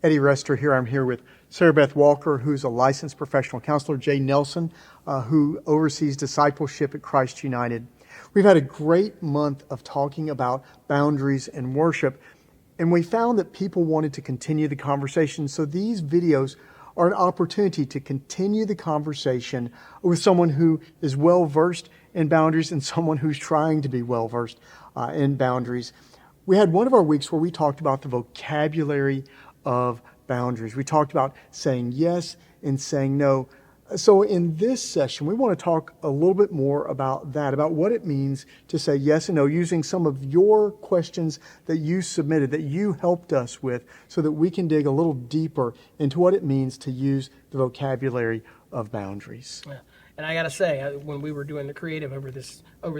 Eddie Rester here. I'm here with Sarah Beth Walker, who's a licensed professional counselor, Jay Nelson, who oversees discipleship at Christ United. We've had a great month of talking about boundaries and worship, and we found that people wanted to continue the conversation. So these videos are an opportunity to continue the conversation with someone who is well versed in boundaries and someone who's trying to be well versed in boundaries. We had one of our weeks where we talked about the vocabulary of boundaries. We talked about saying yes and saying no. So in this session, we want to talk a little bit more about that, about what it means to say yes and no, using some of your questions that you submitted, that you helped us with, so that we can dig a little deeper into what it means to use the vocabulary of boundaries. Yeah. And I got to say, when we were doing the creative over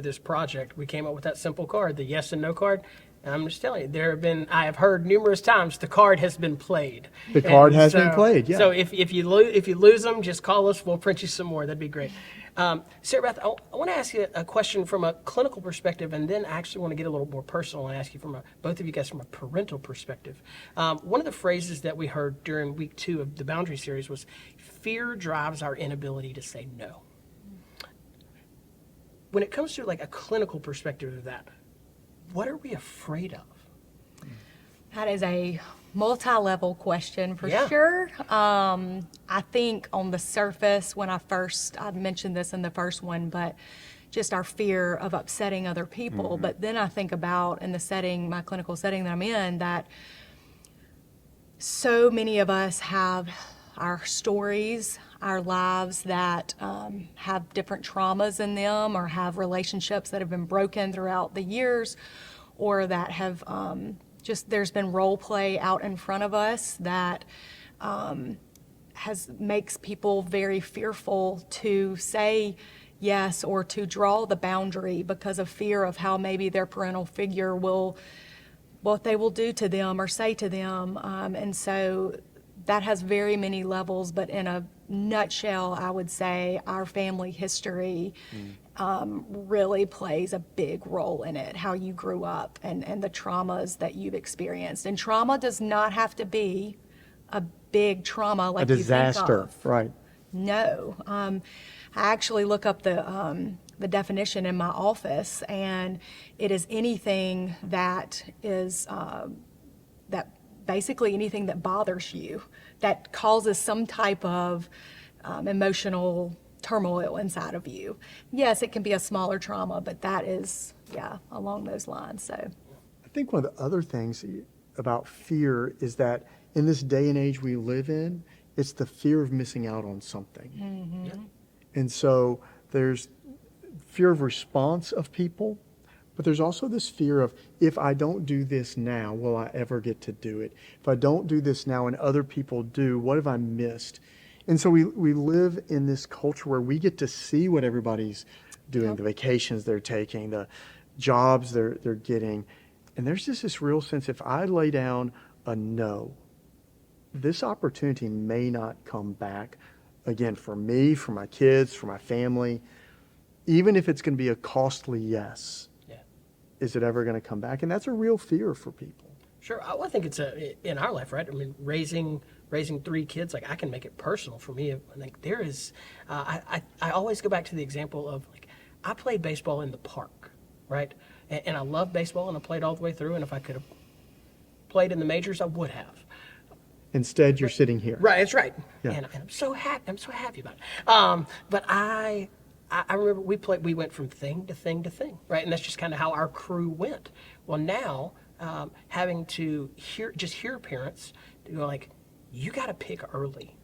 this project, we came up with that simple card, the yes and no card. And I'm just telling you, I have heard numerous times the card has been played. The card has been played, yeah. So if you lose them, just call us. We'll print you some more. That'd be great. Sarah Beth, I want to ask you a question from a clinical perspective, and then I actually want to get a little more personal and ask you both of you guys from a parental perspective. One of the phrases that we heard during week 2 of the Boundary series was, "Fear drives our inability to say no." When it comes to like a clinical perspective of that, what are we afraid of? That is a multi-level question for Yeah. sure. I think on the surface, I mentioned this in the first one, but just our fear of upsetting other people. Mm-hmm. But then I think about in my clinical setting that I'm in, that so many of us have our stories, our lives that have different traumas in them, or have relationships that have been broken throughout the years, or that have there's been role play out in front of us that makes people very fearful to say yes or to draw the boundary because of fear of how maybe their parental figure what they will do to them or say to them. And so that has very many levels, but in a nutshell, I would say our family history really plays a big role in it, how you grew up and the traumas that you've experienced. And trauma does not have to be a big trauma like A you think disaster, of. right. No. I actually look up the definition in my office, and it is anything that is basically anything that bothers you, that causes some type of emotional turmoil inside of you. Yes, it can be a smaller trauma, but that is, along those lines. So I think one of the other things about fear is that in this day and age we live in, it's the fear of missing out on something. Mm-hmm. Yeah. And so there's fear of response of people, but there's also this fear of, if I don't do this now, will I ever get to do it? If I don't do this now and other people do, what have I missed? And so we live in this culture where we get to see what everybody's doing, the vacations they're taking, the jobs they're getting. And there's just this real sense, if I lay down a no, this opportunity may not come back again for me, for my kids, for my family, even if it's going to be a costly yes. Is it ever going to come back? And that's a real fear for people. Sure. I think it's in our life, right? I mean, raising 3 kids, like, I can make it personal for me. I think there is, I always go back to the example of, like, I played baseball in the park, right? And I love baseball, and I played all the way through. And if I could have played in the majors, I would have. Instead, you're sitting here. Right, that's right. Yeah. And I'm so happy. I'm so happy about it. But I remember we went from thing to thing to thing, right? And that's just kind of how our crew went. Well, now having to hear parents go like, you got to pick early,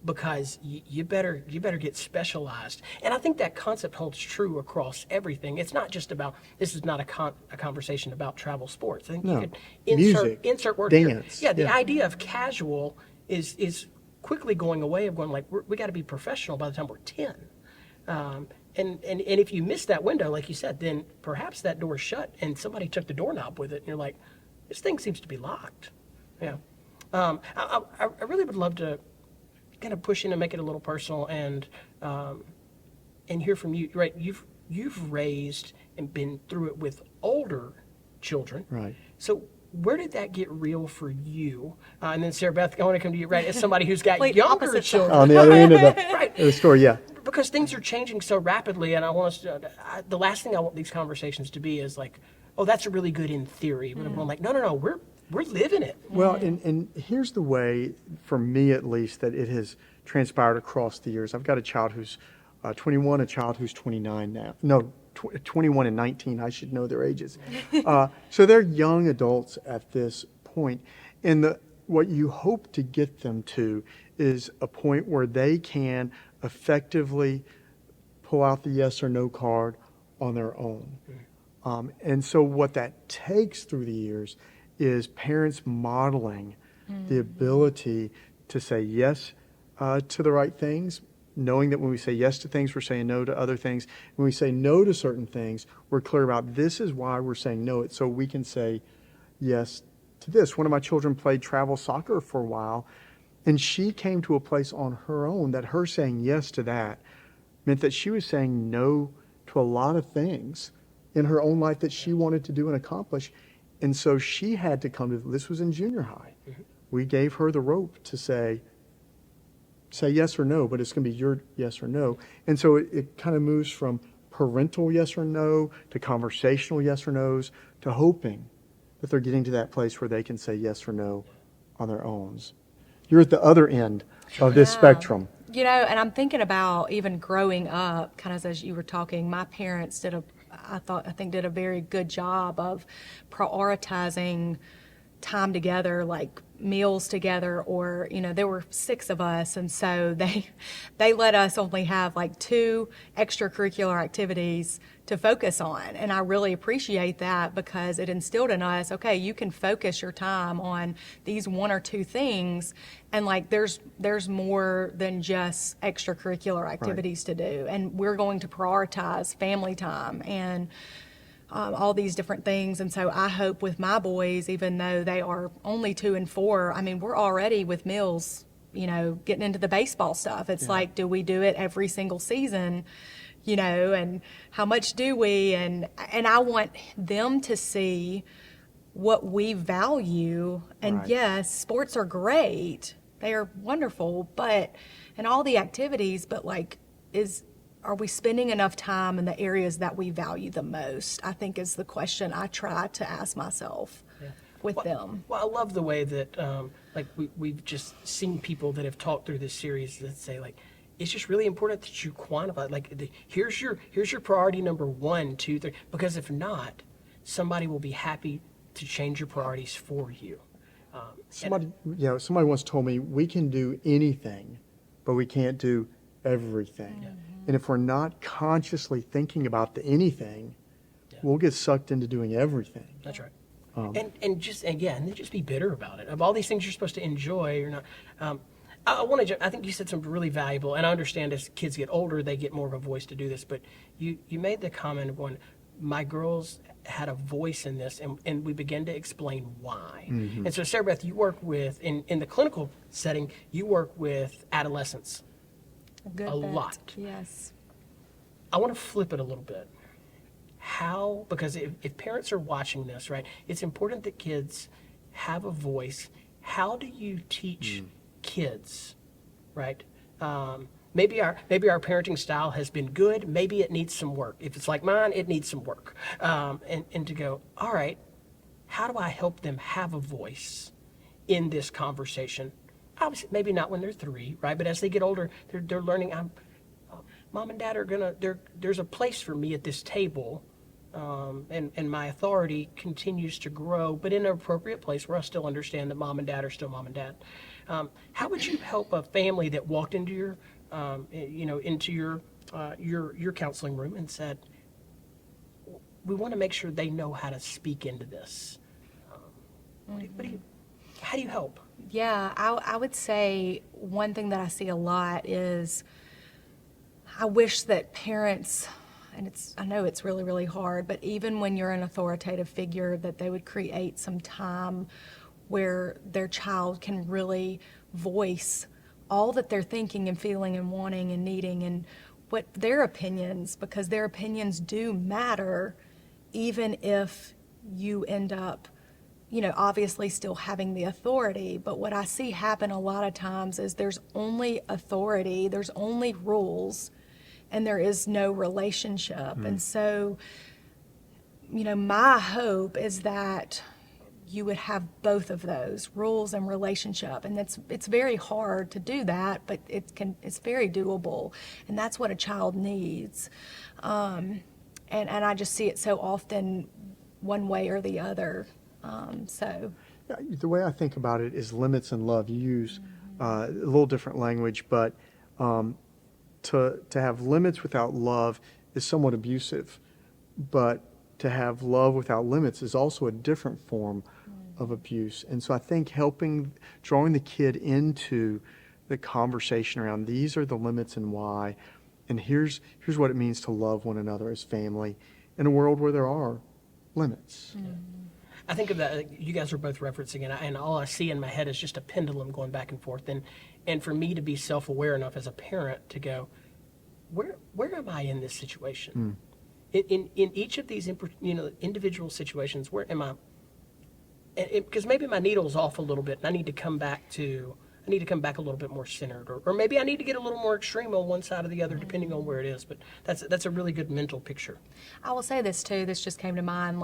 because you better get specialized. And I think that concept holds true across everything. It's not just about, this is not a conversation about travel sports. I think you could insert word dance. here. Yeah, the idea of casual is quickly going away, of going like, we got to be professional by the time we're 10. And if you miss that window, like you said, then perhaps that door's shut and somebody took the doorknob with it, and you're like, this thing seems to be locked. Yeah. I really would love to kind of push in and make it a little personal and hear from you. Right, you've raised and been through it with older children. Right. So where did that get real for you? And then Sarah Beth, I want to come to you, right, as somebody who's got Complete younger opposite children. On the other end of Right. the story, yeah. Because things are changing so rapidly, and I want us to, the last thing I want these conversations to be is like, oh, that's really good in theory. But I'm like, no, we're living it. Well, and here's the way, for me at least, that it has transpired across the years. I've got a child who's 21, a child who's 29 now. No, 21 and 19. I should know their ages. So they're young adults at this point. And what you hope to get them to is a point where they can effectively pull out the yes or no card on their own. And so what that takes through the years is parents modeling the ability to say yes to the right things, knowing that when we say yes to things, we're saying no to other things. When we say no to certain things, we're clear about this is why we're saying no, so we can say yes to this. One of my children played travel soccer for a while, and she came to a place on her own that her saying yes to that meant that she was saying no to a lot of things in her own life that she wanted to do and accomplish. And so she had to come to, this was in junior high. We gave her the rope to say yes or no, but it's going to be your yes or no. And so it kind of moves from parental yes or no to conversational yes or no's to hoping that they're getting to that place where they can say yes or no on their own. You're at the other end of this Yeah. spectrum. You know, and I'm thinking about even growing up, kind of as you were talking, my parents did I think did a very good job of prioritizing time together, like meals together, or, you know, there were 6 of us, and so they let us only have like 2 extracurricular activities to focus on. And I really appreciate that because it instilled in us, okay, you can focus your time on these 1 or 2 things, and like there's more than just extracurricular activities to do, and we're going to prioritize family time and all these different things. And so I hope with my boys, even though they are only 2 and 4, I mean, we're already with meals, you know, getting into the baseball stuff. It's like, do we do it every single season? You know, and how much do we? And I want them to see what we value. And Right. yes, sports are great. They are wonderful, and all the activities, but like, are we spending enough time in the areas that we value the most? I think is the question I try to ask myself with them. Well, I love the way that, like, we've just seen people that have talked through this series that say, like, it's just really important that you quantify. Like, here's your priority number 1, 2, 3. Because if not, somebody will be happy to change your priorities for you. Somebody once told me we can do anything, but we can't do everything. And if we're not consciously thinking about the anything, we'll get sucked into doing everything. That's right. And just be bitter about it. Of all these things you're supposed to enjoy, you're not. I think you said something really valuable, and I understand as kids get older, they get more of a voice to do this. But you made the comment of one, my girls had a voice in this, and we began to explain why. And so, Sarah Beth, you work with, in the clinical setting, you work with adolescents. Good A bet. lot. Yes. I want to flip it a little bit. Because if parents are watching this, right, it's important that kids have a voice. How do you teach kids, right? Maybe our parenting style has been good. Maybe it needs some work. If it's like mine, it needs some work. And to go, all right, how do I help them have a voice in this conversation? Obviously, maybe not when they're 3, right? But as they get older, they're learning. Mom and Dad are there's a place for me at this table, and my authority continues to grow, but in an appropriate place where I still understand that Mom and Dad are still Mom and Dad. How would you help a family that walked into your, your counseling room and said, we want to make sure they know how to speak into this? How do you help? Yeah, I would say one thing that I see a lot is I wish that parents, and I know it's really, really hard, but even when you're an authoritative figure, that they would create some time where their child can really voice all that they're thinking and feeling and wanting and needing, and what their opinions, because their opinions do matter, even if you end up obviously still having the authority, but what I see happen a lot of times is there's only authority, there's only rules, and there is no relationship. And so, my hope is that you would have both of those, rules and relationship. And it's very hard to do that, but it's very doable. And that's what a child needs. And I just see it so often one way or the other. Yeah, the way I think about it is limits and love. You use a little different language, but to have limits without love is somewhat abusive. But to have love without limits is also a different form of abuse. And so I think drawing the kid into the conversation around these are the limits and why, and here's what it means to love one another as family in a world where there are limits. I think of that, you guys are both referencing it, and all I see in my head is just a pendulum going back and forth. And for me to be self-aware enough as a parent to go, where am I in this situation? In each of these individual situations, where am I? Because maybe my needle's off a little bit, and I need to come back a little bit more centered, or maybe I need to get a little more extreme on one side or the other, depending on where it is. But that's a really good mental picture. I will say this too, this just came to mind,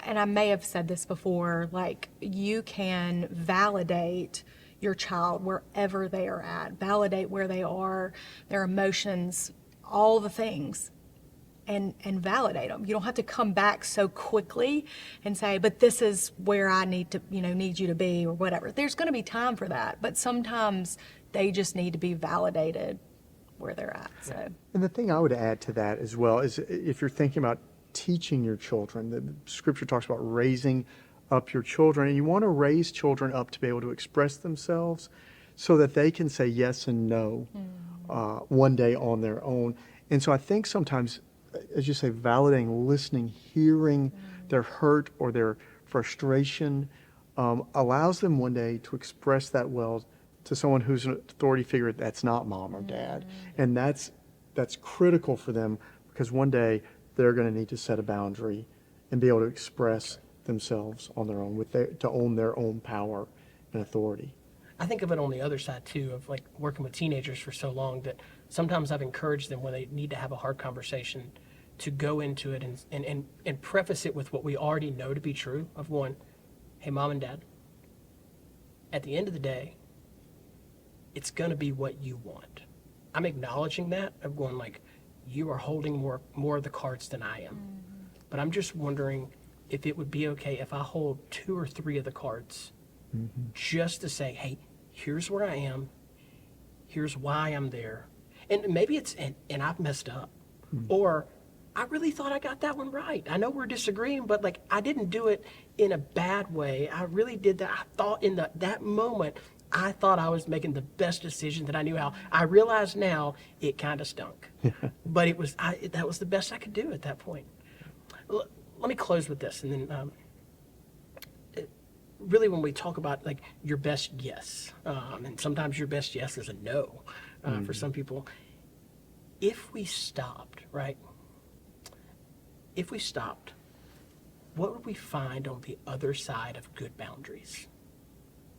and I may have said this before, you can validate your child wherever they are at, validate where they are, their emotions, all the things, and validate them. You don't have to come back so quickly and say, but this is where I need you to be, or whatever. There's going to be time for that, but sometimes they just need to be validated where they're at. So. And the thing I would add to that as well is, if you're thinking about teaching your children, the scripture talks about raising up your children, and you want to raise children up to be able to express themselves so that they can say yes and no one day on their own. And so I think sometimes, as you say, validating, listening, hearing their hurt or their frustration allows them one day to express that well to someone who's an authority figure that's not mom or dad. And that's critical for them, because one day they're going to need to set a boundary and be able to express themselves on their own, to own their own power and authority. I think of it on the other side too, of working with teenagers for so long, that sometimes I've encouraged them when they need to have a hard conversation to go into it and preface it with what we already know to be true, of going, hey, mom and dad, at the end of the day, it's going to be what you want. I'm acknowledging that, of going you are holding more of the cards than I am. But I'm just wondering if it would be okay if I hold 2 or 3 of the cards, just to say, hey, here's where I am, here's why I'm there. And maybe it's, and I've messed up. Or I really thought I got that one right. I know we're disagreeing, but I didn't do it in a bad way. I really did that. I thought in that moment, I thought I was making the best decision that I knew how. I realize now it kind of stunk, but that was the best I could do at that point. Let me close with this, and then really, when we talk about your best yes, and sometimes your best yes is a no for some people. If we stopped, right? If we stopped, what would we find on the other side of good boundaries?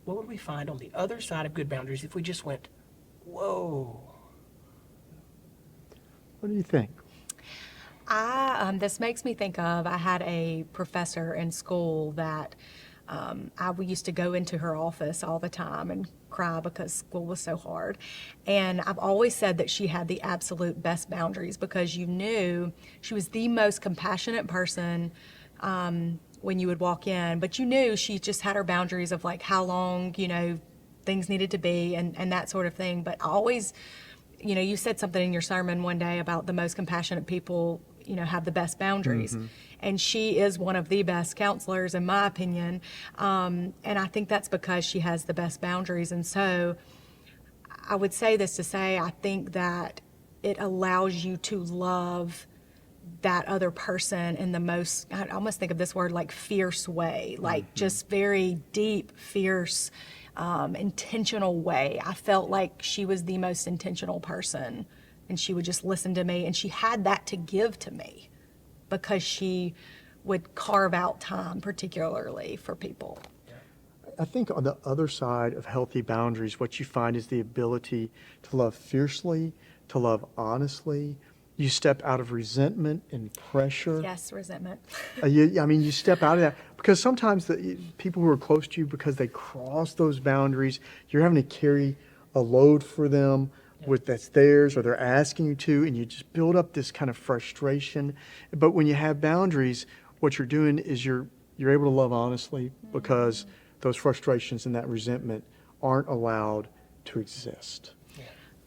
What would we find on the other side of good boundaries if we just went, whoa? What do you think? This makes me think of, I had a professor in school that we used to go into her office all the time and cry because school was so hard. And I've always said that she had the absolute best boundaries, because you knew she was the most compassionate person when you would walk in, but you knew she just had her boundaries of how long, things needed to be and that sort of thing. But I always, you said something in your sermon one day about the most compassionate people, have the best boundaries. And she is one of the best counselors, in my opinion. And I think that's because she has the best boundaries. And so I would say this to say, I think that it allows you to love that other person in the most, I almost think of this word fierce way, just very deep, fierce, intentional way. I felt like she was the most intentional person, and she would just listen to me, and she had that to give to me because she would carve out time particularly for people. I think on the other side of healthy boundaries, what you find is the ability to love fiercely, to love honestly. You step out of resentment and pressure. Yes, resentment. You step out of that because sometimes the people who are close to you, because they cross those boundaries, you're having to carry a load for them that's theirs, or they're asking you to, and you just build up this kind of frustration. But when you have boundaries, what you're doing is you're able to love honestly because those frustrations and that resentment aren't allowed to exist.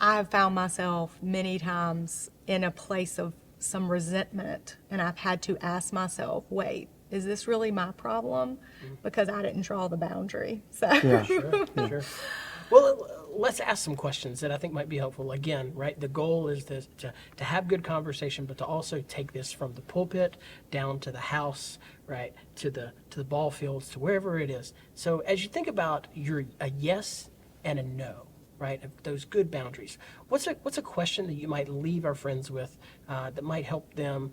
I have found myself many times in a place of some resentment, and I've had to ask myself, wait, is this really my problem? Because I didn't draw the boundary. So Yeah. Sure. Well, let's ask some questions that I think might be helpful. Again, right, the goal is to have good conversation, but to also take this from the pulpit down to the house, right, to the ball fields, to wherever it is. So as you think about a yes and a no, right, of those good boundaries, what's a question that you might leave our friends with that might help them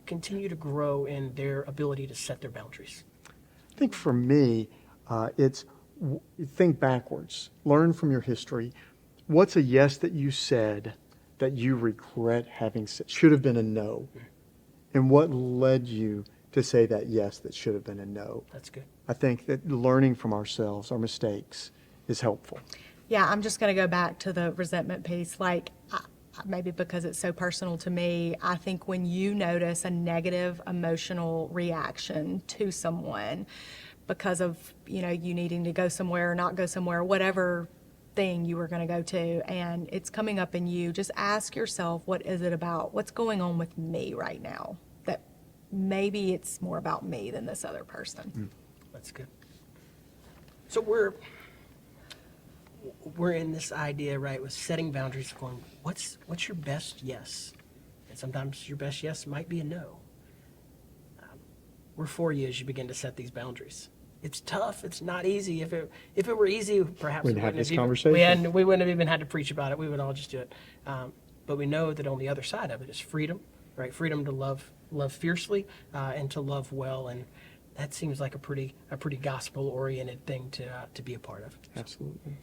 continue to grow in their ability to set their boundaries? I think for me, it's think backwards, learn from your history. What's a yes that you said that you regret having said, should have been a no? And what led you to say that yes that should have been a no? That's good. I think that learning from ourselves, our mistakes, is helpful. yeah, I'm just going to go back to the resentment piece. Like, maybe because it's so personal to me, I think when you notice a negative emotional reaction to someone because of, you needing to go somewhere or not go somewhere, whatever thing you were going to go to, and it's coming up in you, just ask yourself, what is it about? What's going on with me right now? That maybe it's more about me than this other person. That's good. So we're in this idea, right, with setting boundaries, going, what's your best yes? And sometimes your best yes might be a no. We're for you as you begin to set these boundaries. It's tough. It's not easy. If it were easy, perhaps We'd we have wouldn't this have even, conversation. we wouldn't have even had to preach about it. We would all just do it. But we know that on the other side of it is freedom, right? Freedom to love fiercely and to love well, and that seems like a pretty gospel oriented thing to be a part of. Absolutely.